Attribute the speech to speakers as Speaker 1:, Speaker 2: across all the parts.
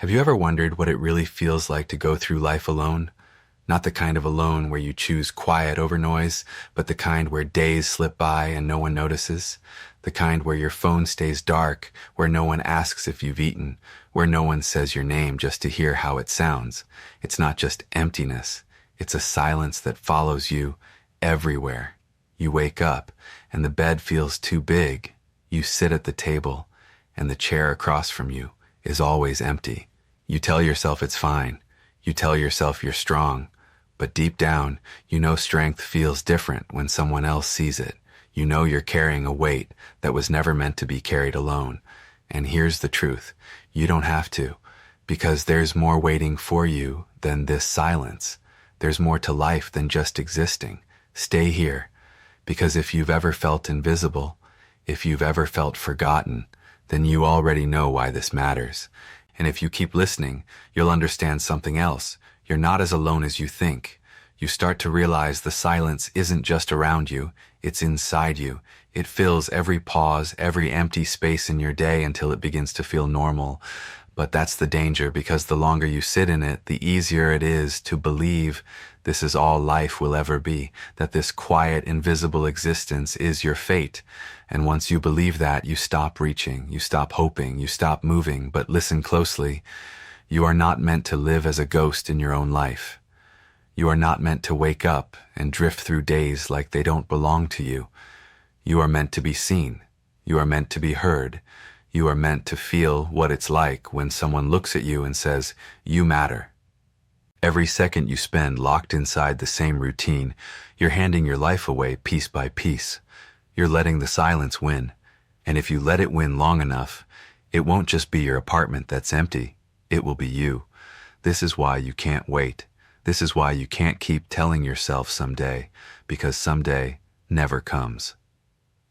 Speaker 1: Have you ever wondered what it really feels like to go through life alone? Not the kind of alone where you choose quiet over noise, but the kind where days slip by and no one notices. The kind where your phone stays dark, where no one asks if you've eaten, where no one says your name just to hear how it sounds. It's not just emptiness. It's a silence that follows you everywhere. You wake up and the bed feels too big. You sit at the table and the chair across from you is always empty. You tell yourself it's fine. You tell yourself you're strong. But deep down, you know strength feels different when someone else sees it. You know you're carrying a weight that was never meant to be carried alone. And here's the truth. You don't have to, because there's more waiting for you than this silence. There's more to life than just existing. Stay here, because if you've ever felt invisible, if you've ever felt forgotten, then you already know why this matters. And if you keep listening, you'll understand something else. You're not as alone as you think. You start to realize the silence isn't just around you, it's inside you. It fills every pause, every empty space in your day until it begins to feel normal. But that's the danger, because the longer you sit in it, the easier it is to believe this is all life will ever be, that this quiet, invisible existence is your fate. And once you believe that, you stop reaching, you stop hoping, you stop moving. But listen closely. You are not meant to live as a ghost in your own life. You are not meant to wake up and drift through days like they don't belong to you. You are meant to be seen. You are meant to be heard. You are meant to feel what it's like when someone looks at you and says, "You matter." Every second you spend locked inside the same routine, you're handing your life away piece by piece. You're letting the silence win. And if you let it win long enough, it won't just be your apartment that's empty. It will be you. This is why you can't wait. This is why you can't keep telling yourself someday, because someday never comes.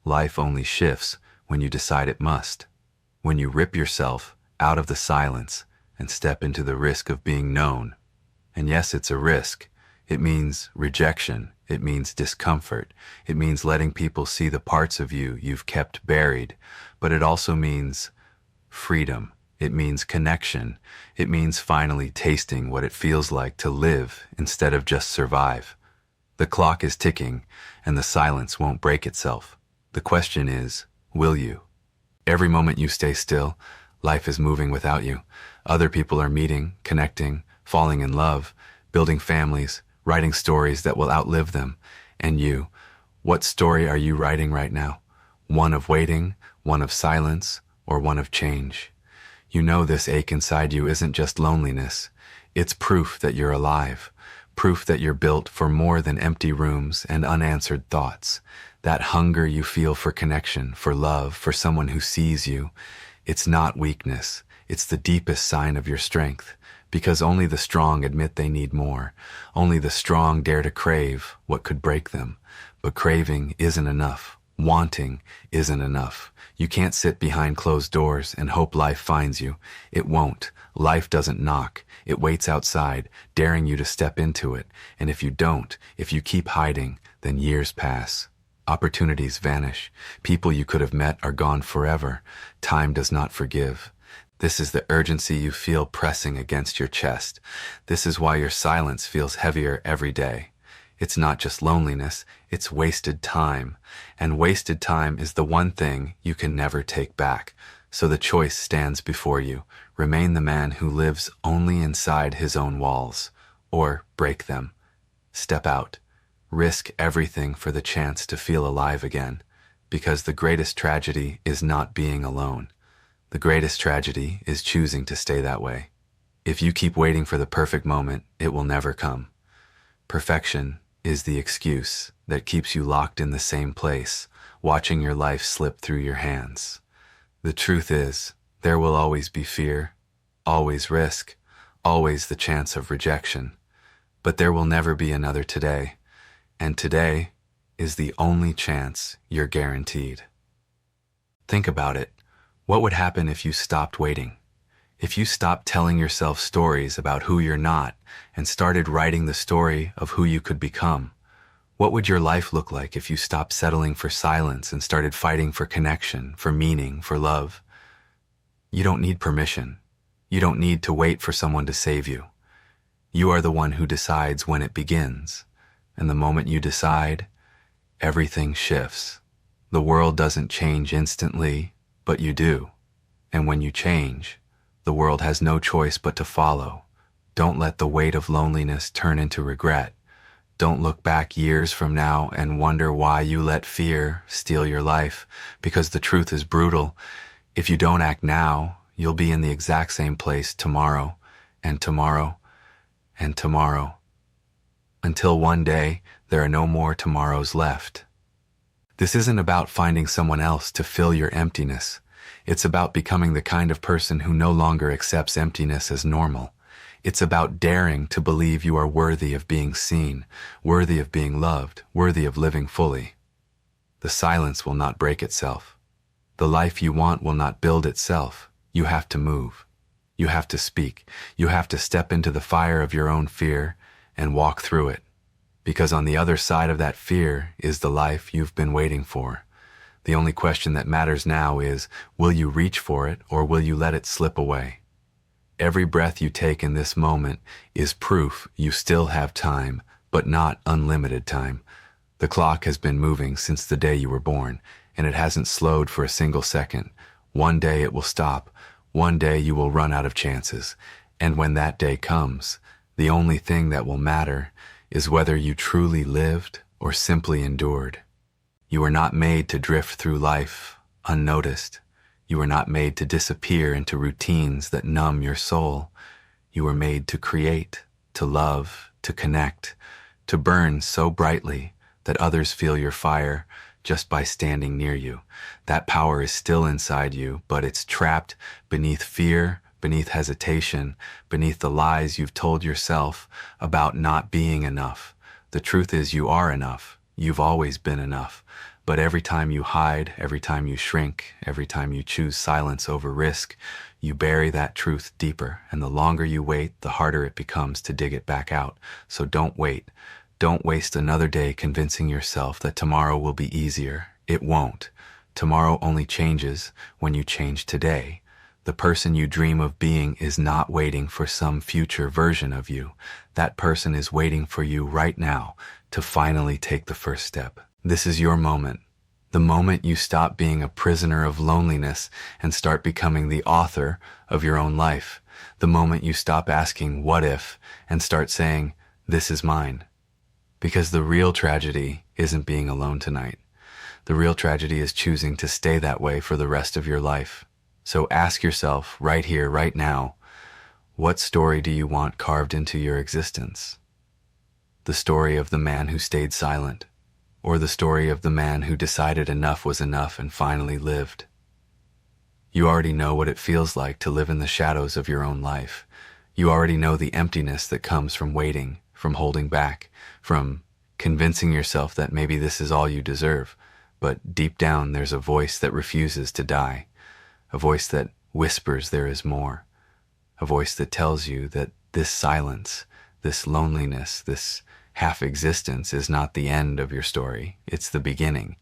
Speaker 1: Life only shifts when you decide it must. When you rip yourself out of the silence and step into the risk of being known. And yes, it's a risk. It means rejection. It means discomfort. It means letting people see the parts of you you've kept buried. But it also means freedom. It means connection. It means finally tasting what it feels like to live instead of just survive. The clock is ticking, and the silence won't break itself. The question is, will you? Every moment you stay still, life is moving without you. Other people are meeting, connecting, falling in love, building families, writing stories that will outlive them. And you, what story are you writing right now? One of waiting, one of silence, or one of change? You know this ache inside you isn't just loneliness. It's proof that you're alive. Proof that you're built for more than empty rooms and unanswered thoughts. That hunger you feel for connection, for love, for someone who sees you. It's not weakness. It's the deepest sign of your strength. Because only the strong admit they need more. Only the strong dare to crave what could break them. But craving isn't enough. Wanting isn't enough. You can't sit behind closed doors and hope life finds you. It won't. Life doesn't knock. It waits outside, daring you to step into it. And if you don't, if you keep hiding, then years pass. Opportunities vanish. People you could have met are gone forever. Time does not forgive. This is the urgency you feel pressing against your chest. This is why your silence feels heavier every day. It's not just loneliness, it's wasted time. And wasted time is the one thing you can never take back. So the choice stands before you. Remain the man who lives only inside his own walls, or break them. Step out. Risk everything for the chance to feel alive again. Because the greatest tragedy is not being alone. The greatest tragedy is choosing to stay that way. If you keep waiting for the perfect moment, it will never come. Perfection is the excuse that keeps you locked in the same place, watching your life slip through your hands. The truth is, there will always be fear, always risk, always the chance of rejection. But there will never be another today, and today is the only chance you're guaranteed. Think about it. What would happen if you stopped waiting? If you stopped telling yourself stories about who you're not and started writing the story of who you could become? What would your life look like if you stopped settling for silence and started fighting for connection, for meaning, for love? You don't need permission. You don't need to wait for someone to save you. You are the one who decides when it begins. And the moment you decide, everything shifts. The world doesn't change instantly, but you do. And when you change, the world has no choice but to follow. Don't let the weight of loneliness turn into regret. Don't look back years from now and wonder why you let fear steal your life, because the truth is brutal. If you don't act now, you'll be in the exact same place tomorrow, and tomorrow, and tomorrow. Until one day, there are no more tomorrows left. This isn't about finding someone else to fill your emptiness. It's about becoming the kind of person who no longer accepts emptiness as normal. It's about daring to believe you are worthy of being seen, worthy of being loved, worthy of living fully. The silence will not break itself. The life you want will not build itself. You have to move. You have to speak. You have to step into the fire of your own fear and walk through it. Because on the other side of that fear is the life you've been waiting for. The only question that matters now is, will you reach for it or will you let it slip away? Every breath you take in this moment is proof you still have time, but not unlimited time. The clock has been moving since the day you were born, and it hasn't slowed for a single second. One day it will stop. One day you will run out of chances. And when that day comes, the only thing that will matter is whether you truly lived or simply endured. You are not made to drift through life unnoticed. You were not made to disappear into routines that numb your soul. You were made to create, to love, to connect, to burn so brightly that others feel your fire just by standing near you. That power is still inside you, but it's trapped beneath fear, beneath hesitation, beneath the lies you've told yourself about not being enough. The truth is you are enough. You've always been enough. But every time you hide, every time you shrink, every time you choose silence over risk, you bury that truth deeper. And the longer you wait, the harder it becomes to dig it back out. So don't wait. Don't waste another day convincing yourself that tomorrow will be easier. It won't. Tomorrow only changes when you change today. The person you dream of being is not waiting for some future version of you. That person is waiting for you right now to finally take the first step. This is your moment. The moment you stop being a prisoner of loneliness and start becoming the author of your own life. The moment you stop asking, what if, and start saying, this is mine. Because the real tragedy isn't being alone tonight. The real tragedy is choosing to stay that way for the rest of your life. So ask yourself right here, right now, what story do you want carved into your existence? The story of the man who stayed silent, or the story of the man who decided enough was enough and finally lived? You already know what it feels like to live in the shadows of your own life. You already know the emptiness that comes from waiting, from holding back, from convincing yourself that maybe this is all you deserve. But deep down, there's a voice that refuses to die. A voice that whispers there is more. A voice that tells you that this silence, this loneliness, this half-existence is not the end of your story. It's the beginning.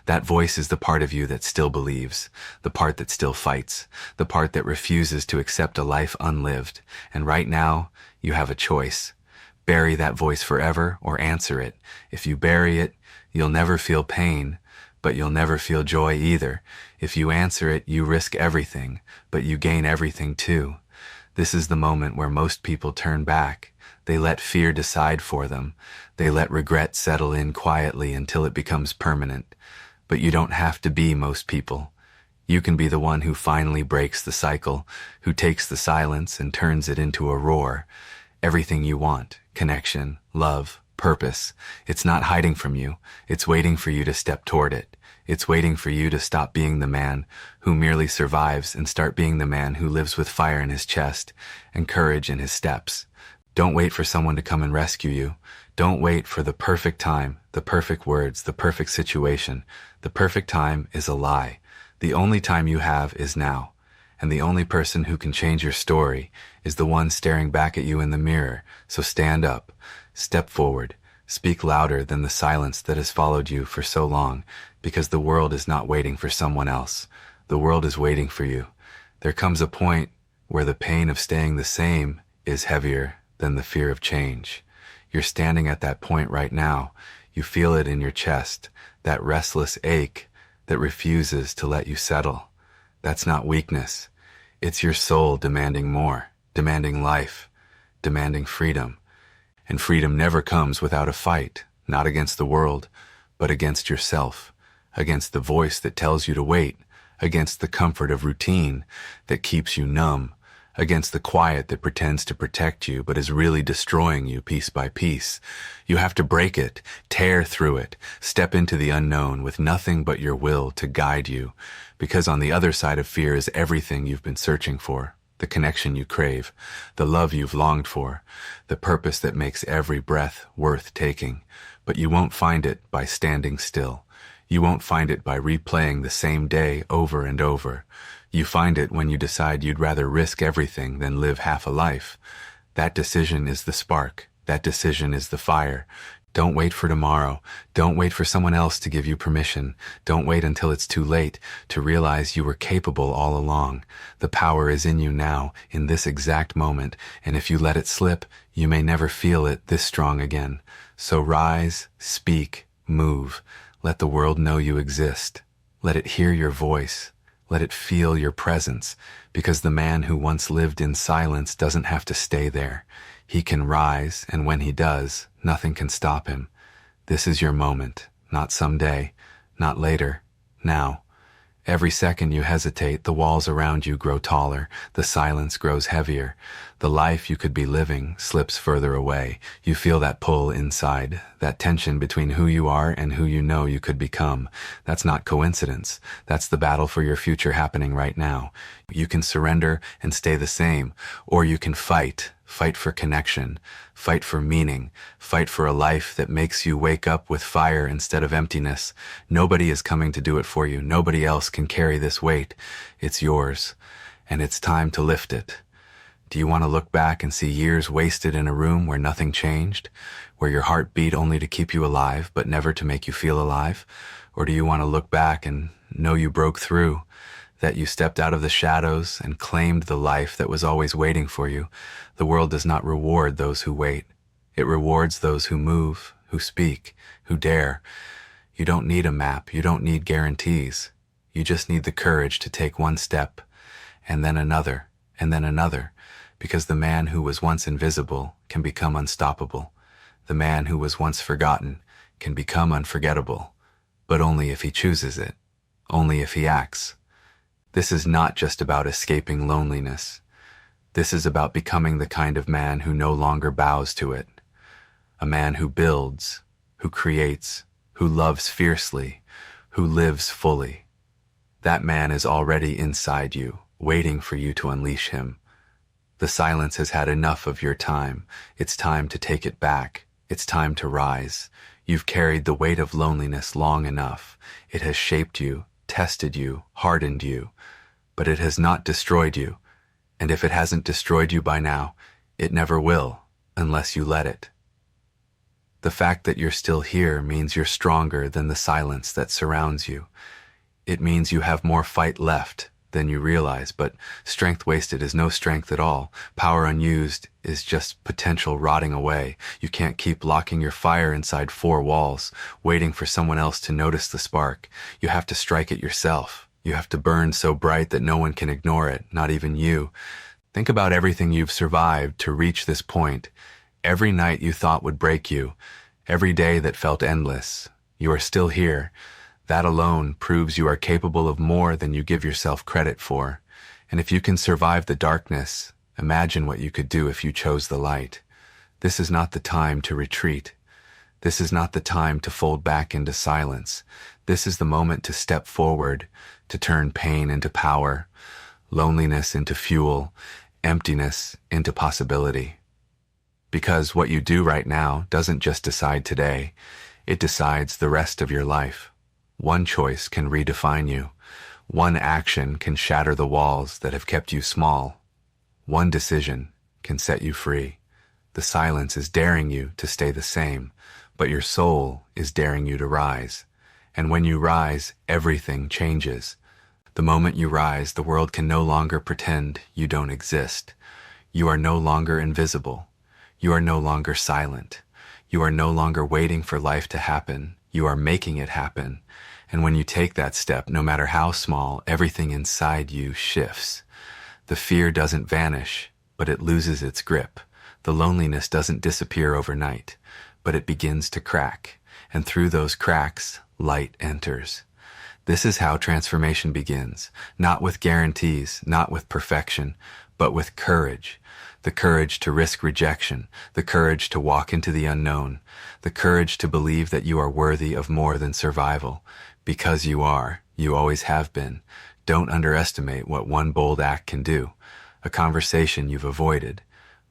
Speaker 1: That voice is the part of you that still believes, the part that still fights, the part that refuses to accept a life unlived. And right now, you have a choice. Bury that voice forever or answer it. If you bury it, you'll never feel pain, but you'll never feel joy either. If you answer it, you risk everything, but you gain everything too. This is the moment where most people turn back. They let fear decide for them. They let regret settle in quietly until it becomes permanent. But you don't have to be most people. You can be the one who finally breaks the cycle, who takes the silence and turns it into a roar. Everything you want, connection, love, purpose, it's not hiding from you. It's waiting for you to step toward it. It's waiting for you to stop being the man who merely survives and start being the man who lives with fire in his chest and courage in his steps. Don't wait for someone to come and rescue you. Don't wait for the perfect time, the perfect words, the perfect situation. The perfect time is a lie. The only time you have is now. And the only person who can change your story is the one staring back at you in the mirror. So stand up, step forward, speak louder than the silence that has followed you for so long, because the world is not waiting for someone else. The world is waiting for you. There comes a point where the pain of staying the same is heavier than the fear of change. You're standing at that point right now. You feel it in your chest, that restless ache that refuses to let you settle. That's not weakness. It's your soul demanding more, demanding life, demanding freedom. And freedom never comes without a fight, not against the world, but against yourself, against the voice that tells you to wait, against the comfort of routine that keeps you numb, against the quiet that pretends to protect you but is really destroying you piece by piece. You have to break it, tear through it, step into the unknown with nothing but your will to guide you, because on the other side of fear is everything you've been searching for, the connection you crave, the love you've longed for, the purpose that makes every breath worth taking. But you won't find it by standing still. You won't find it by replaying the same day over and over. You find it when you decide you'd rather risk everything than live half a life. That decision is the spark. That decision is the fire. Don't wait for tomorrow. Don't wait for someone else to give you permission. Don't wait until it's too late to realize you were capable all along. The power is in you now, in this exact moment, and if you let it slip, you may never feel it this strong again. So rise, speak, move. Let the world know you exist. Let it hear your voice. Let it feel your presence, because the man who once lived in silence doesn't have to stay there. He can rise, and when he does, nothing can stop him. This is your moment, not someday, not later, now. Every second you hesitate, the walls around you grow taller, the silence grows heavier. The life you could be living slips further away. You feel that pull inside, that tension between who you are and who you know you could become. That's not coincidence. That's the battle for your future happening right now. You can surrender and stay the same, or you can fight for connection, fight for meaning, fight for a life that makes you wake up with fire instead of emptiness. Nobody is coming to do it for you. Nobody else can carry this weight. It's yours, and it's time to lift it. Do you want to look back and see years wasted in a room where nothing changed, where your heart beat only to keep you alive but never to make you feel alive? Or do you want to look back and know you broke through, that you stepped out of the shadows and claimed the life that was always waiting for you? The world does not reward those who wait. It rewards those who move, who speak, who dare. You don't need a map. You don't need guarantees. You just need the courage to take one step, and then another, because the man who was once invisible can become unstoppable. The man who was once forgotten can become unforgettable, but only if he chooses it, only if he acts. This is not just about escaping loneliness. This is about becoming the kind of man who no longer bows to it. A man who builds, who creates, who loves fiercely, who lives fully. That man is already inside you, waiting for you to unleash him. The silence has had enough of your time. It's time to take it back. It's time to rise. You've carried the weight of loneliness long enough. It has shaped you, tested you, hardened you, but it has not destroyed you. And if it hasn't destroyed you by now, it never will, unless you let it. The fact that you're still here means you're stronger than the silence that surrounds you. It means you have more fight left than you realize, but strength wasted is no strength at all. Power unused is just potential rotting away. You can't keep locking your fire inside four walls, waiting for someone else to notice the spark. You have to strike it yourself. You have to burn so bright that no one can ignore it, not even you. Think about everything you've survived to reach this point. Every night you thought would break you, every day that felt endless. You are still here. That alone proves you are capable of more than you give yourself credit for. And if you can survive the darkness, imagine what you could do if you chose the light. This is not the time to retreat. This is not the time to fold back into silence. This is the moment to step forward, to turn pain into power, loneliness into fuel, emptiness into possibility. Because what you do right now doesn't just decide today, it decides the rest of your life. One choice can redefine you. One action can shatter the walls that have kept you small. One decision can set you free. The silence is daring you to stay the same, but your soul is daring you to rise. And when you rise, everything changes. The moment you rise, the world can no longer pretend you don't exist. You are no longer invisible. You are no longer silent. You are no longer waiting for life to happen. You are making it happen. And when you take that step, no matter how small, everything inside you shifts. The fear doesn't vanish, but it loses its grip. The loneliness doesn't disappear overnight, but it begins to crack. And through those cracks, light enters. This is how transformation begins, not with guarantees, not with perfection, but with courage. The courage to risk rejection, the courage to walk into the unknown, the courage to believe that you are worthy of more than survival. Because you are, you always have been. Don't underestimate what one bold act can do. A conversation you've avoided,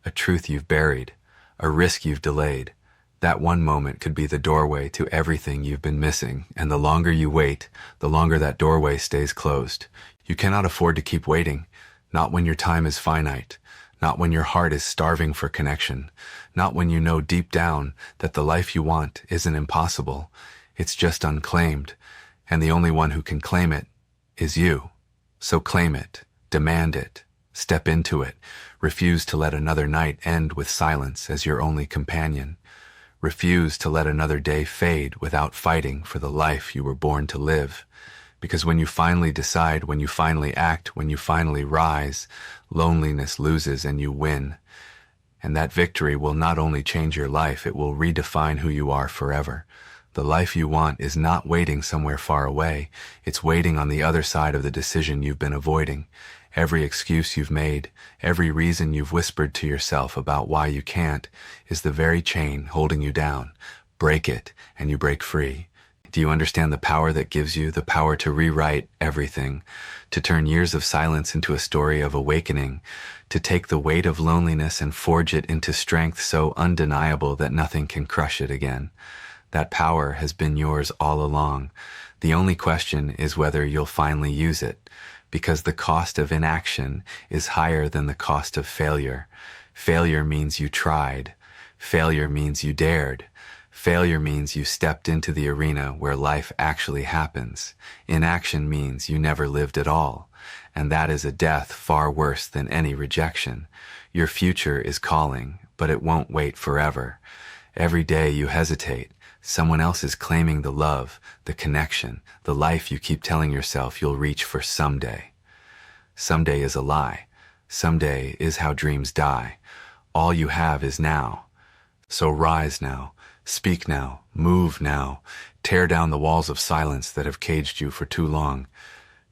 Speaker 1: a truth you've buried, a risk you've delayed. That one moment could be the doorway to everything you've been missing, and the longer you wait, the longer that doorway stays closed. You cannot afford to keep waiting, not when your time is finite, not when your heart is starving for connection, not when you know deep down that the life you want isn't impossible. It's just unclaimed, and the only one who can claim it is you. So claim it, demand it, step into it. Refuse to let another night end with silence as your only companion. Refuse to let another day fade without fighting for the life you were born to live. Because when you finally decide, when you finally act, when you finally rise, loneliness loses and you win. And that victory will not only change your life, it will redefine who you are forever. The life you want is not waiting somewhere far away. It's waiting on the other side of the decision you've been avoiding. Every excuse you've made, every reason you've whispered to yourself about why you can't, is the very chain holding you down. Break it, and you break free. Do you understand the power that gives you? The power to rewrite everything, to turn years of silence into a story of awakening, to take the weight of loneliness and forge it into strength so undeniable that nothing can crush it again. That power has been yours all along. The only question is whether you'll finally use it, because the cost of inaction is higher than the cost of failure. Failure means you tried. Failure means you dared. Failure means you stepped into the arena where life actually happens. Inaction means you never lived at all, and that is a death far worse than any rejection. Your future is calling, but it won't wait forever. Every day you hesitate, someone else is claiming the love, the connection, the life you keep telling yourself you'll reach for someday. Someday is a lie. Someday is how dreams die. All you have is now. So rise now, speak now, move now, tear down the walls of silence that have caged you for too long.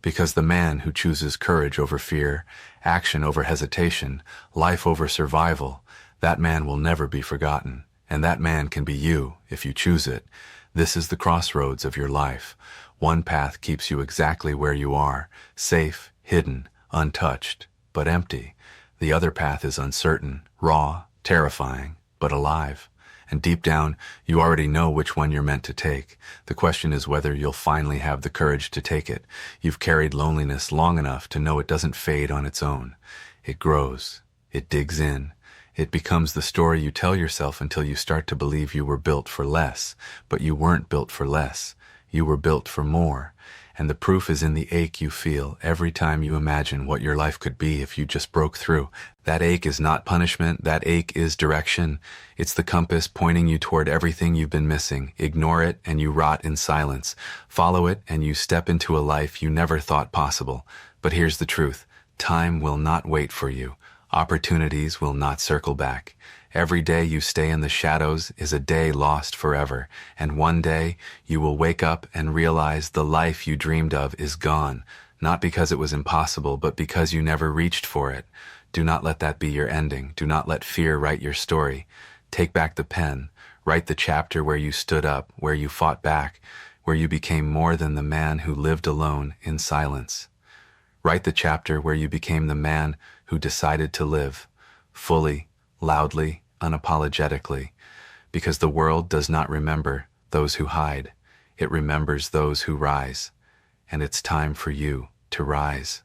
Speaker 1: Because the man who chooses courage over fear, action over hesitation, life over survival, that man will never be forgotten. And that man can be you, if you choose it. This is the crossroads of your life. One path keeps you exactly where you are, safe, hidden, untouched, but empty. The other path is uncertain, raw, terrifying, but alive. And deep down, you already know which one you're meant to take. The question is whether you'll finally have the courage to take it. You've carried loneliness long enough to know it doesn't fade on its own. It grows. It digs in. It becomes the story you tell yourself until you start to believe you were built for less. But you weren't built for less. You were built for more. And the proof is in the ache you feel every time you imagine what your life could be if you just broke through. That ache is not punishment. That ache is direction. It's the compass pointing you toward everything you've been missing. Ignore it and you rot in silence. Follow it and you step into a life you never thought possible. But here's the truth. Time will not wait for you. Opportunities will not circle back. Every day you stay in the shadows is a day lost forever, and one day you will wake up and realize the life you dreamed of is gone, not because it was impossible, but because you never reached for it. Do not let that be your ending. Do not let fear write your story. Take back the pen. Write the chapter where you stood up, where you fought back, where you became more than the man who lived alone in silence. Write the chapter where you became the man who decided to live, fully, loudly, unapologetically, because the world does not remember those who hide. It remembers those who rise, and it's time for you to rise.